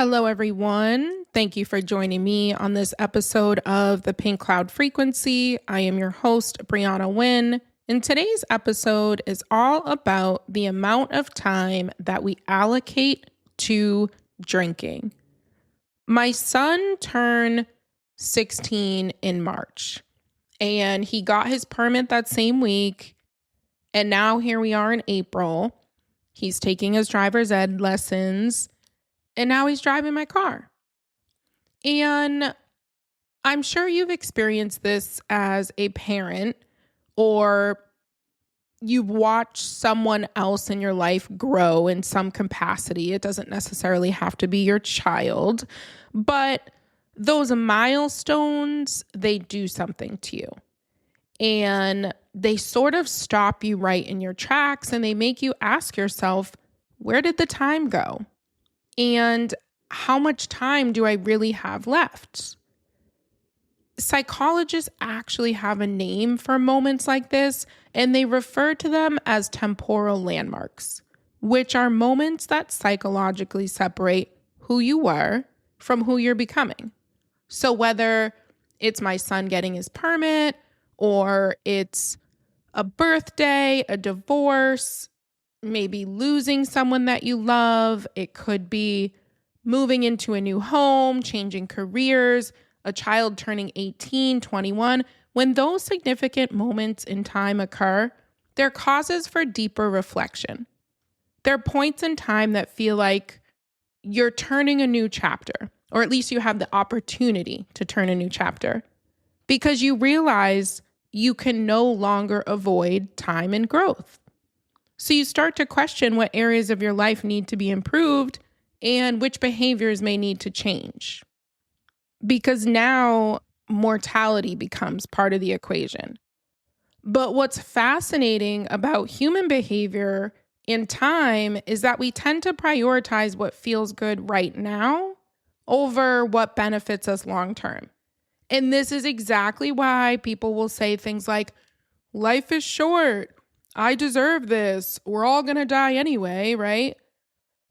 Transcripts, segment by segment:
Hello, everyone. Thank you for joining me on this episode of the Pink Cloud Frequency. I am your host, Brianna Wynn, and today's episode is all about the amount of time that we allocate to drinking. My son turned 16 in March, and he got his permit that same week, and now here we are in April. He's taking his driver's ed lessons, and now he's driving my car. And I'm sure you've experienced this as a parent, or you've watched someone else in your life grow in some capacity. It doesn't necessarily have to be your child, but those milestones, they do something to you. And they sort of stop you right in your tracks, and they make you ask yourself, where did the time go? And how much time do I really have left? Psychologists actually have a name for moments like this, and they refer to them as temporal landmarks, which are moments that psychologically separate who you were from who you're becoming. So whether it's my son getting his permit, or it's a birthday, a divorce, maybe losing someone that you love. It could be moving into a new home, changing careers, a child turning 18, 21. When those significant moments in time occur, they're causes for deeper reflection. They're points in time that feel like you're turning a new chapter, or at least you have the opportunity to turn a new chapter, because you realize you can no longer avoid time and growth. So you start to question what areas of your life need to be improved and which behaviors may need to change. Because now mortality becomes part of the equation. But what's fascinating about human behavior in time is that we tend to prioritize what feels good right now over what benefits us long term. And this is exactly why people will say things like, life is short, I deserve this, we're all going to die anyway, right?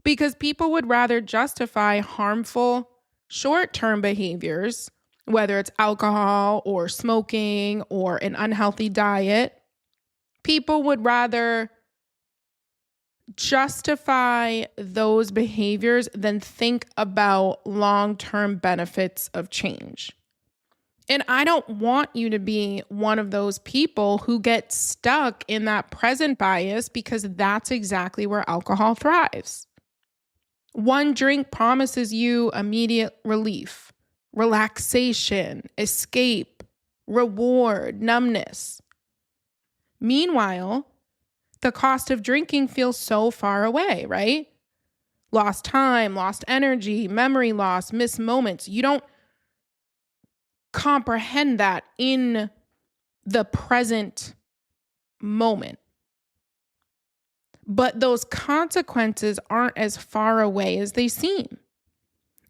Because people would rather justify harmful short-term behaviors, whether it's alcohol or smoking or an unhealthy diet. People would rather justify those behaviors than think about long-term benefits of change. And I don't want you to be one of those people who get stuck in that present bias, because that's exactly where alcohol thrives. One drink promises you immediate relief, relaxation, escape, reward, numbness. Meanwhile, the cost of drinking feels so far away, right? Lost time, lost energy, memory loss, missed moments. You don't comprehend that in the present moment. But those consequences aren't as far away as they seem.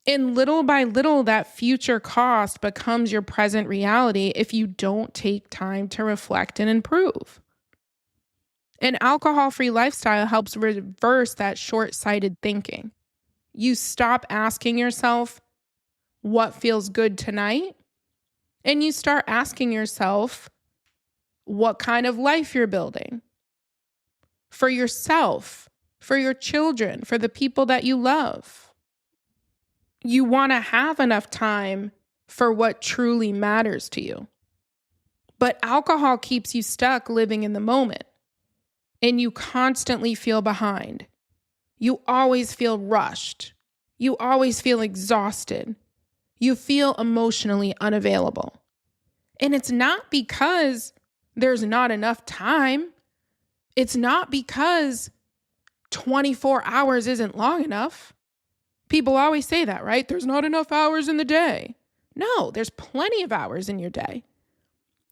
And little by little, that future cost becomes your present reality if you don't take time to reflect and improve. An alcohol-free lifestyle helps reverse that short-sighted thinking. You stop asking yourself, what feels good tonight? And you start asking yourself what kind of life you're building for yourself, for your children, for the people that you love. You want to have enough time for what truly matters to you. But alcohol keeps you stuck living in the moment, and you constantly feel behind. You always feel rushed. You always feel exhausted. You feel emotionally unavailable. And it's not because there's not enough time. It's not because 24 hours isn't long enough. People always say that, right? There's not enough hours in the day. No, there's plenty of hours in your day.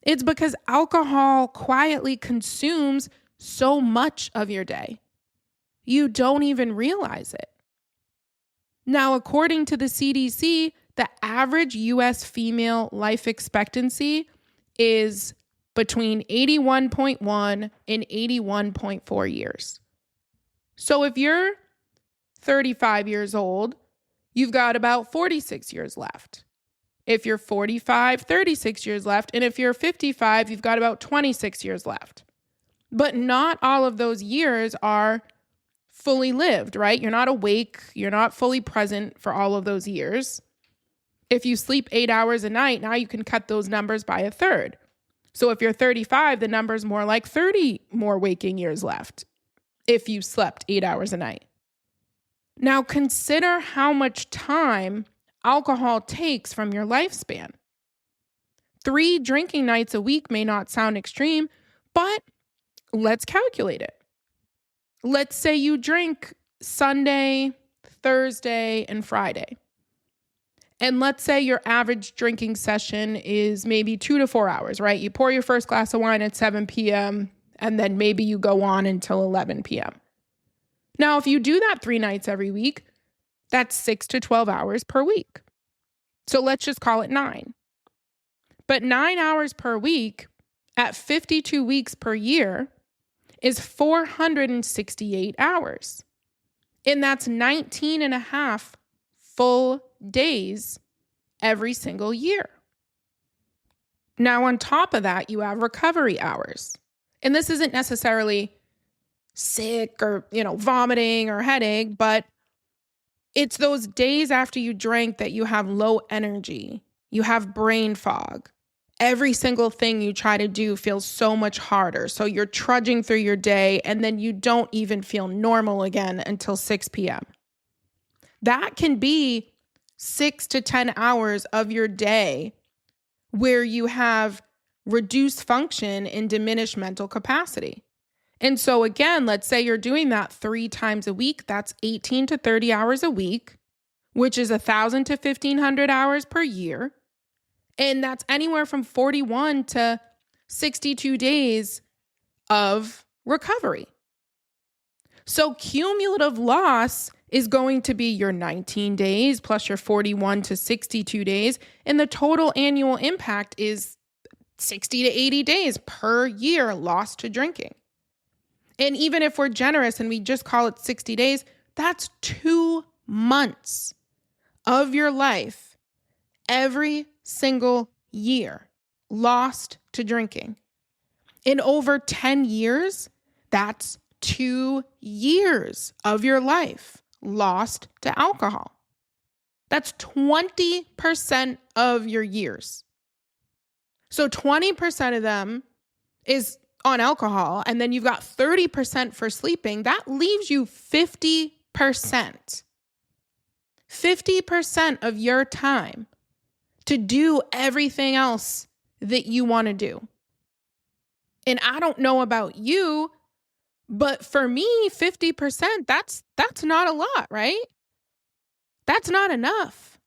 It's because alcohol quietly consumes so much of your day. You don't even realize it. Now, according to the CDC, the average U.S. female life expectancy is between 81.1 and 81.4 years. So if you're 35 years old you've got about 46 years left. If you're 45, 36 years left. And if you're 55, you've got about 26 years left. But not all of those years are fully lived, right? You're not awake. You're not fully present for all of those years. If you sleep 8 hours a night, now you can cut those numbers by a third. So if you're 35, the number's more like 30 more waking years left if you slept 8 hours a night. Now consider how much time alcohol takes from your lifespan. 3 drinking nights a week may not sound extreme, but let's calculate it. Let's say you drink Sunday, Thursday, and Friday. And let's say your average drinking session is maybe 2 to 4 hours, right? You pour your first glass of wine at 7 p.m., and then maybe you go on until 11 p.m. Now, if you do that 3 nights every week, that's 6 to 12 hours per week. So let's just call it 9. But 9 hours per week at 52 weeks per year is 468 hours. And that's 19 and a half full days every single year. Now, on top of that, you have recovery hours. And this isn't necessarily sick or, vomiting or headache, but it's those days after you drank that you have low energy, you have brain fog. Every single thing you try to do feels so much harder. So you're trudging through your day and then you don't even feel normal again until 6 p.m. That can be 6 to 10 hours of your day where you have reduced function and diminished mental capacity. And so again, let's say you're doing that 3 times a week. That's 18 to 30 hours a week, which is 1,000 to 1,500 hours per year. And that's anywhere from 41 to 62 days of recovery. So cumulative loss is going to be your 19 days plus your 41 to 62 days. And the total annual impact is 60 to 80 days per year lost to drinking. And even if we're generous and we just call it 60 days, that's 2 months of your life every single year lost to drinking. In over 10 years, that's 2 years of your life lost to alcohol. That's 20% of your years. So 20% of them is on alcohol, and then you've got 30% for sleeping. That leaves you 50%. 50% of your time to do everything else that you want to do. And I don't know about you, but for me, 50%, that's not a lot, right? That's not enough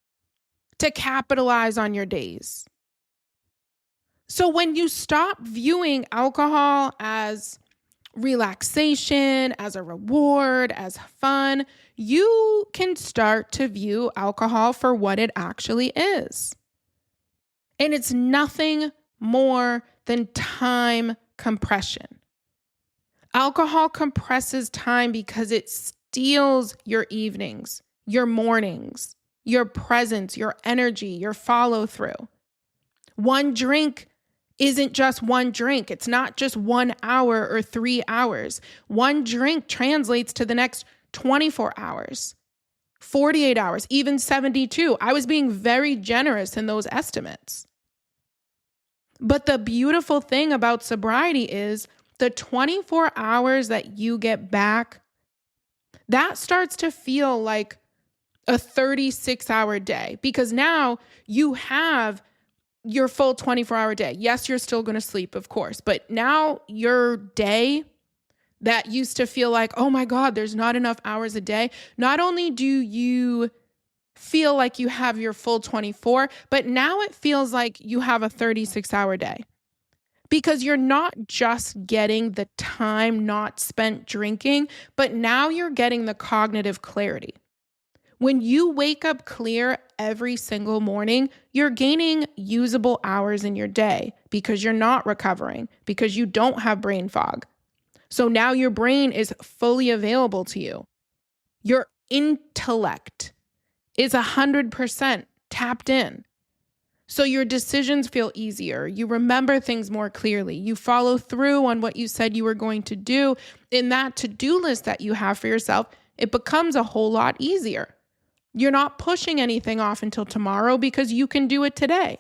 to capitalize on your days. So when you stop viewing alcohol as relaxation, as a reward, as fun, you can start to view alcohol for what it actually is. And it's nothing more than time compression. Alcohol compresses time because it steals your evenings, your mornings, your presence, your energy, your follow through. One drink isn't just one drink. It's not just 1 hour or 3 hours. One drink translates to the next 24 hours, 48 hours, even 72. I was being very generous in those estimates. But the beautiful thing about sobriety is the 24 hours that you get back, that starts to feel like a 36-hour day because now you have your full 24-hour day. Yes, you're still going to sleep, of course, but now your day that used to feel like, oh my God, there's not enough hours a day. Not only do you feel like you have your full 24, but now it feels like you have a 36-hour day because you're not just getting the time not spent drinking, but now you're getting the cognitive clarity. When you wake up clear every single morning, you're gaining usable hours in your day because you're not recovering, because you don't have brain fog. So now your brain is fully available to you. Your intellect is 100% tapped in. So your decisions feel easier. You remember things more clearly. You follow through on what you said you were going to do. In that to-do list that you have for yourself, it becomes a whole lot easier. You're not pushing anything off until tomorrow because you can do it today.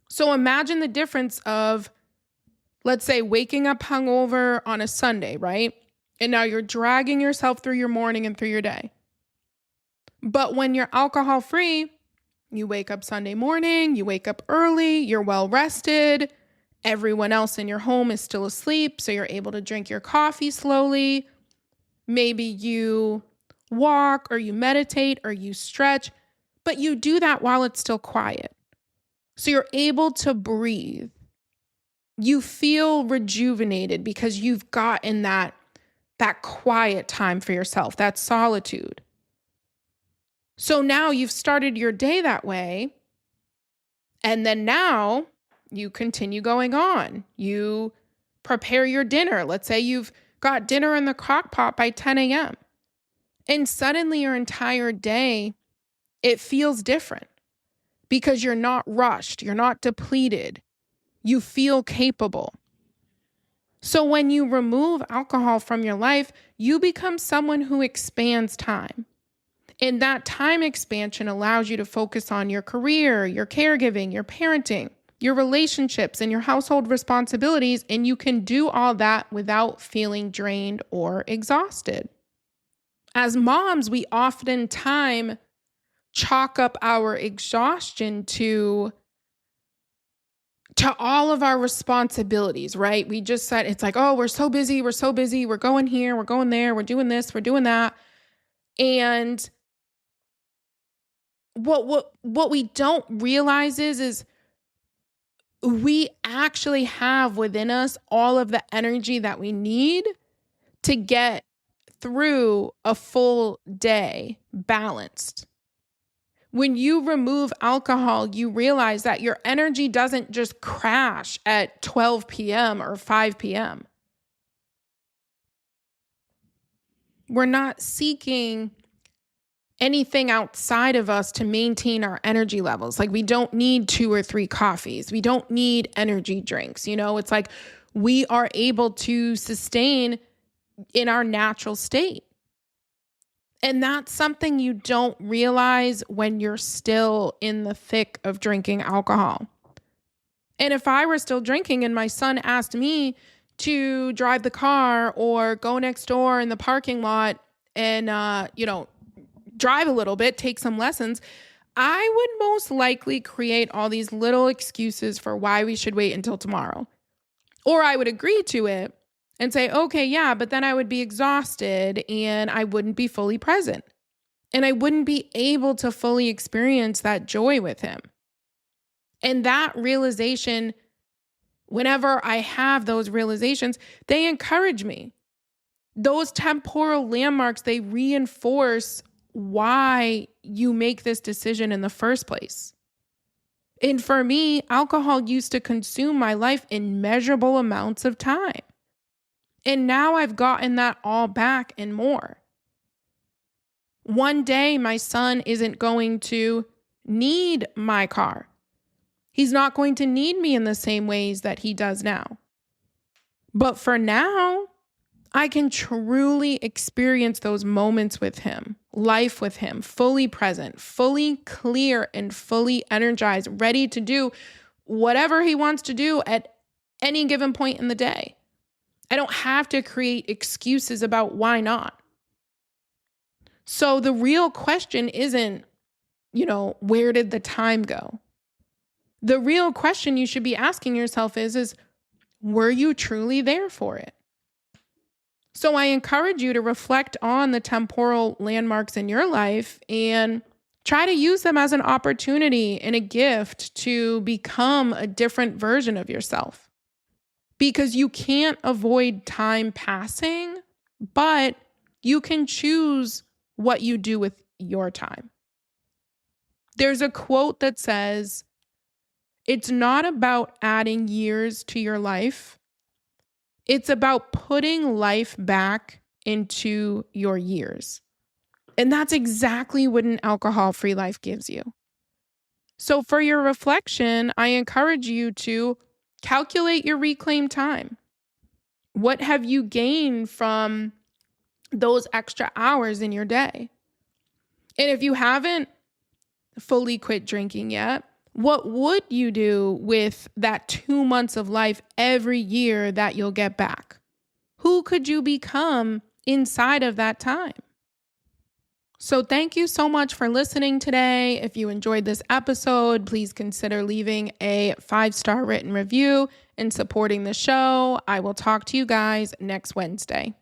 So imagine the difference of, let's say, waking up hungover on a Sunday, right? And now you're dragging yourself through your morning and through your day. But when you're alcohol free, you wake up Sunday morning, you wake up early, you're well rested. Everyone else in your home is still asleep, so you're able to drink your coffee slowly. Maybe you walk or you meditate or you stretch, but you do that while it's still quiet. So you're able to breathe. You feel rejuvenated because you've gotten that quiet time for yourself, that solitude. So now you've started your day that way, and then now you continue going on. You prepare your dinner. Let's say you've got dinner in the crock pot by 10 a.m. And suddenly your entire day, it feels different because you're not rushed. You're not depleted. You feel capable. So when you remove alcohol from your life, you become someone who expands time. And that time expansion allows you to focus on your career, your caregiving, your parenting, your relationships, and your household responsibilities. And you can do all that without feeling drained or exhausted. As moms, we oftentimes chalk up our exhaustion to all of our responsibilities, right? We just said, it's like, oh, we're so busy, we're going here, we're going there, we're doing this, we're doing that. And what we don't realize is we actually have within us all of the energy that we need to get through a full day balanced. When you remove alcohol, you realize that your energy doesn't just crash at 12 p.m. or 5 p.m. We're not seeking anything outside of us to maintain our energy levels. Like we don't need 2 or 3 coffees. We don't need energy drinks. It's like we are able to sustain in our natural state. And that's something you don't realize when you're still in the thick of drinking alcohol. And if I were still drinking and my son asked me to drive the car or go next door in the parking lot and, drive a little bit, take some lessons, I would most likely create all these little excuses for why we should wait until tomorrow. Or I would agree to it and say, okay, yeah, but then I would be exhausted and I wouldn't be fully present. And I wouldn't be able to fully experience that joy with him. And that realization, whenever I have those realizations, they encourage me. Those temporal landmarks, they reinforce why you make this decision in the first place. And for me, alcohol used to consume my life in measurable amounts of time. And now I've gotten that all back and more. One day, my son isn't going to need my car. He's not going to need me in the same ways that he does now. But for now, I can truly experience those moments with him, life with him, fully present, fully clear, and fully energized, ready to do whatever he wants to do at any given point in the day. I don't have to create excuses about why not. So the real question isn't, where did the time go? The real question you should be asking yourself is, were you truly there for it? So I encourage you to reflect on the temporal landmarks in your life and try to use them as an opportunity and a gift to become a different version of yourself. Because you can't avoid time passing, but you can choose what you do with your time. There's a quote that says, "It's not about adding years to your life. It's about putting life back into your years." And that's exactly what an alcohol-free life gives you. So for your reflection, I encourage you to calculate your reclaimed time. What have you gained from those extra hours in your day? And if you haven't fully quit drinking yet, what would you do with that 2 months of life every year that you'll get back? Who could you become inside of that time? So thank you so much for listening today. If you enjoyed this episode, please consider leaving a 5-star written review and supporting the show. I will talk to you guys next Wednesday.